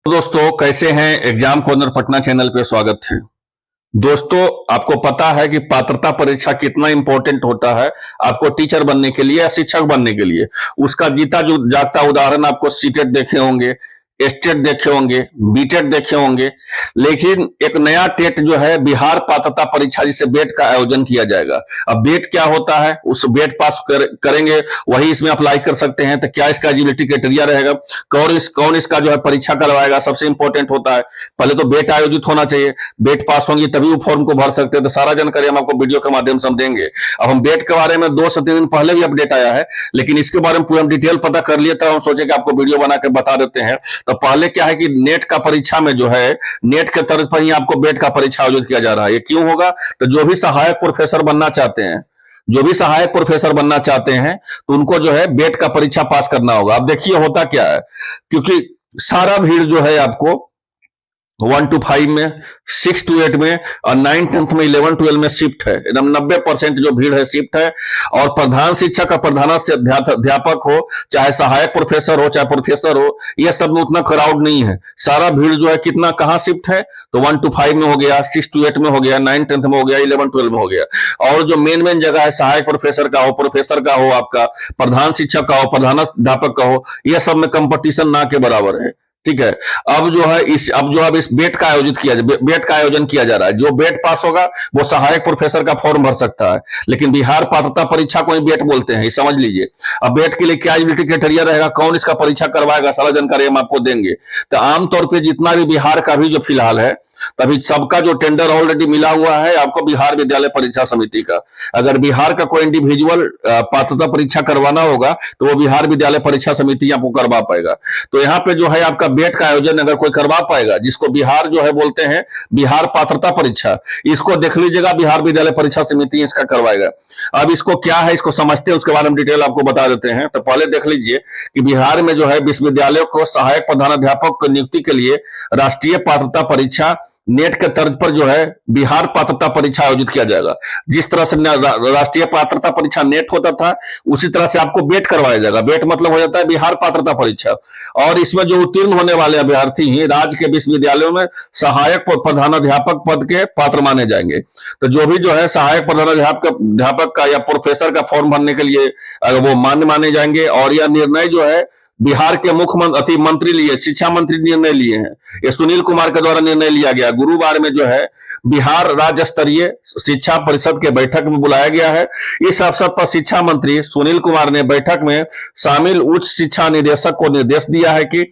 दोस्तों कैसे हैं। एग्जाम कॉर्नर पटना चैनल पे स्वागत है। दोस्तों आपको पता है कि पात्रता परीक्षा कितना इंपॉर्टेंट होता है आपको टीचर बनने के लिए या शिक्षक बनने के लिए। उसका जीता जो जागता उदाहरण आपको सीटेट देखे होंगे, स्टेट देखे होंगे, बीटेट देखे होंगे, लेकिन एक नया टेट जो है बिहार पात्रता परीक्षा जिसे बेट का आयोजन किया जाएगा। अब बेट क्या होता है, उस बेट पास करेंगे वही इसमें अप्लाई कर सकते हैं। तो क्या इसका एलिजिबिलिटी क्राइटेरिया रहेगा, कौन इसका जो है परीक्षा करवाएगा, सबसे इंपॉर्टेंट होता है। पहले तो बेट आयोजित होना चाहिए, बेट पास होंगी तभी वो फॉर्म को भर सकते हैं। तो सारा जानकारी हम आपको वीडियो के माध्यम से हम देंगे। अब हम बेट के बारे में 2 से 3 दिन पहले भी अपडेट आया है, लेकिन इसके बारे में पूरा डिटेल पता कर लिए तब हम सोचे कि आपको वीडियो बना के बता देते हैं। तो पहले क्या है कि नेट का परीक्षा में जो है नेट के तर्ज पर ही आपको बेट का परीक्षा आयोजित किया जा रहा है। ये क्यों होगा, तो जो भी सहायक प्रोफेसर बनना चाहते हैं, तो उनको जो है बेट का परीक्षा पास करना होगा। अब देखिए होता क्या है, क्योंकि सारा भीड़ जो है आपको 1 to 5 में, 6 to 8 में और 9 10th में, 11 12 में शिफ्ट है। एकदम 90% जो भीड़ है शिफ्ट है। और प्रधान शिक्षक का अध्यापक हो, चाहे सहायक प्रोफेसर हो, चाहे प्रोफेसर हो, यह सब में उतना क्राउड नहीं है। सारा भीड़ जो है कितना कहां शिफ्ट है, तो 1 to 5 में हो गया, 6 to 8 में हो गया, 9 10th में हो गया, 11 12 में हो गया। और जो मेन जगह है सहायक प्रोफेसर का हो, प्रोफेसर का हो, आपका प्रधान शिक्षक का हो, प्रधानाध्यापक का हो, यह सब में कंपटीशन ना के बराबर है। ठीक है। अब जो है इस बेट का आयोजन किया जा रहा है। जो बेट पास होगा वो सहायक प्रोफेसर का फॉर्म भर सकता है। लेकिन बिहार पात्रता परीक्षा को ही बेट बोलते हैं, ये समझ लीजिए। अब बेट के लिए क्या एलिजिबिलिटी क्राइटेरिया रहेगा, कौन इसका परीक्षा करवाएगा, सारा जानकारी हम आपको देंगे। तो आमतौर पर जितना भी बिहार का भी जो फिलहाल है, तभी सबका जो टेंडर ऑलरेडी मिला हुआ है आपको बिहार विद्यालय परीक्षा समिति का। अगर बिहार का कोई इंडिविजुअल पात्रता परीक्षा करवाना होगा तो वो बिहार विद्यालय परीक्षा समिति आपको करवा पाएगा। तो यहाँ पे जो है आपका बेट का आयोजन अगर कोई करवा पाएगा, जिसको बिहार जो है बोलते हैं बिहार पात्रता परीक्षा, इसको देख लीजिएगा, बिहार विद्यालय परीक्षा समिति इसका करवाएगा। अब इसको क्या है, इसको समझते हैं, उसके बारे में डिटेल आपको बता देते हैं। तो पहले देख लीजिए कि बिहार में जो है विश्वविद्यालयों को सहायक प्रधानाध्यापक की नियुक्ति के लिए राष्ट्रीय पात्रता परीक्षा नेट के तर्ज पर जो है बिहार पात्रता परीक्षा आयोजित किया जाएगा। जिस तरह से राष्ट्रीय पात्रता परीक्षा नेट होता था, उसी तरह से आपको बेट करवाया जाएगा। बेट मतलब हो जाता है बिहार पात्रता परीक्षा। और इसमें जो उत्तीर्ण होने वाले अभ्यर्थी ही राज्य के विश्वविद्यालयों में सहायक प्रधानाध्यापक पद के पात्र माने जाएंगे। तो जो भी जो है सहायक प्रधानाध्यापक का या प्रोफेसर का फॉर्म भरने के लिए वो मान्य माने जाएंगे। और यह निर्णय जो है बिहार के मुख्यमंत्री मंत्री लिए, शिक्षा मंत्री निर्णय लिए हैं। ये सुनील कुमार के द्वारा निर्णय लिया गया। गुरुवार में जो है बिहार राज्य स्तरीय शिक्षा परिषद के बैठक में बुलाया गया है। इस अवसर पर शिक्षा मंत्री सुनील कुमार ने बैठक में शामिल उच्च शिक्षा निदेशक को निर्देश दिया है कि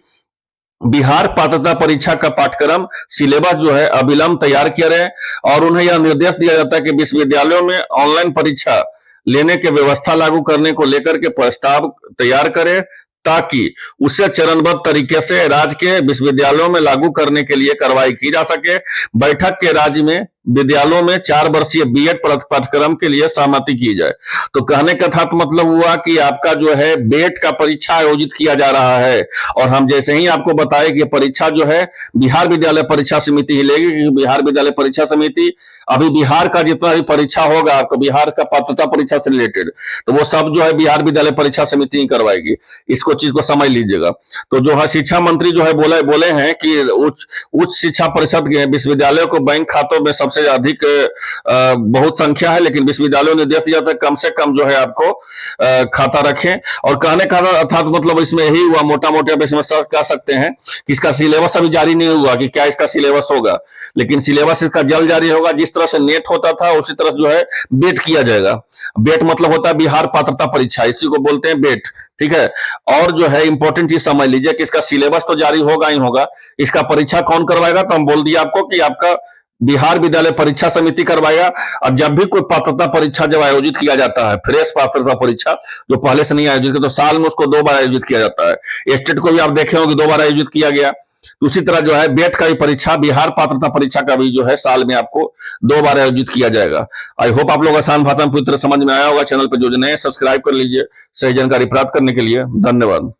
बिहार पात्रता परीक्षा का पाठ्यक्रम सिलेबस जो है अविलंब तैयार किया रहे। और उन्हें यह निर्देश दिया जाता है कि विश्वविद्यालयों में ऑनलाइन परीक्षा लेने की व्यवस्था लागू करने को लेकर के प्रस्ताव तैयार करें, ताकि उसे चरणबद्ध तरीके से राज्य के विश्वविद्यालयों में लागू करने के लिए कार्रवाई की जा सके। बैठक के राज्य में विद्यालयों में 4 वर्षीय बीएड पाठ्यक्रम के लिए सहमति की जाए। तो कहने का था मतलब हुआ कि आपका जो है बेट का परीक्षा आयोजित किया जा रहा है। और हम जैसे ही आपको बताए कि परीक्षा जो है बिहार विद्यालय परीक्षा समिति ही लेगी, क्योंकि बिहार विद्यालय परीक्षा समिति अभी बिहार का जितना भी परीक्षा होगा आपको बिहार का पात्रता परीक्षा से रिलेटेड, तो वो सब जो है बिहार विद्यालय परीक्षा समिति ही करवाएगी। इसको चीज को समझ लीजिएगा। तो जो है शिक्षा मंत्री जो है बोले हैं कि उच्च शिक्षा परिषद के विश्वविद्यालयों को बैंक खातों में सबसे अधिक बहुत संख्या है, लेकिन विश्वविद्यालयों ने निर्देश दिया था कम से कम जो है आपको खाता रखें। और कहने का अर्थात मतलब इसमें यही हुआ, मोटा मोटा इसमें कह सकते हैं कि इसका सिलेबस अभी जारी नहीं हुआ कि क्या इसका सिलेबस होगा, लेकिन सिलेबस इसका जल्द जारी होगा। जिस तरह से नेट होता था उसी तरह जो है बेट किया जाएगा। बेट मतलब होता है बिहार पात्रता परीक्षा, इसी को बोलते हैं बेट। ठीक है। और जो है इंपॉर्टेंट चीज समझ लीजिए कि इसका सिलेबस तो जारी होगा ही होगा, इसका परीक्षा कौन करवाएगा, तो हम बोल दिया आपको कि आपका बिहार विद्यालय परीक्षा समिति करवाएगा। और जब भी कोई पात्रता परीक्षा जब आयोजित किया जाता है, फ्रेश पात्रता परीक्षा जो पहले से नहीं आयोजित किया, तो साल में उसको 2 बार आयोजित किया जाता है। स्टेट को भी आप देखे होंगे 2 बार आयोजित किया गया। उसी तरह जो है बेट का भी परीक्षा, बिहार पात्रता परीक्षा का भी जो है साल में आपको 2 बार आयोजित किया जाएगा। आई होप आप लोग आसान भाषा में पूरी तरह समझ में आया होगा। चैनल पर जो नए सब्सक्राइब कर लीजिए सही जानकारी प्राप्त करने के लिए। धन्यवाद।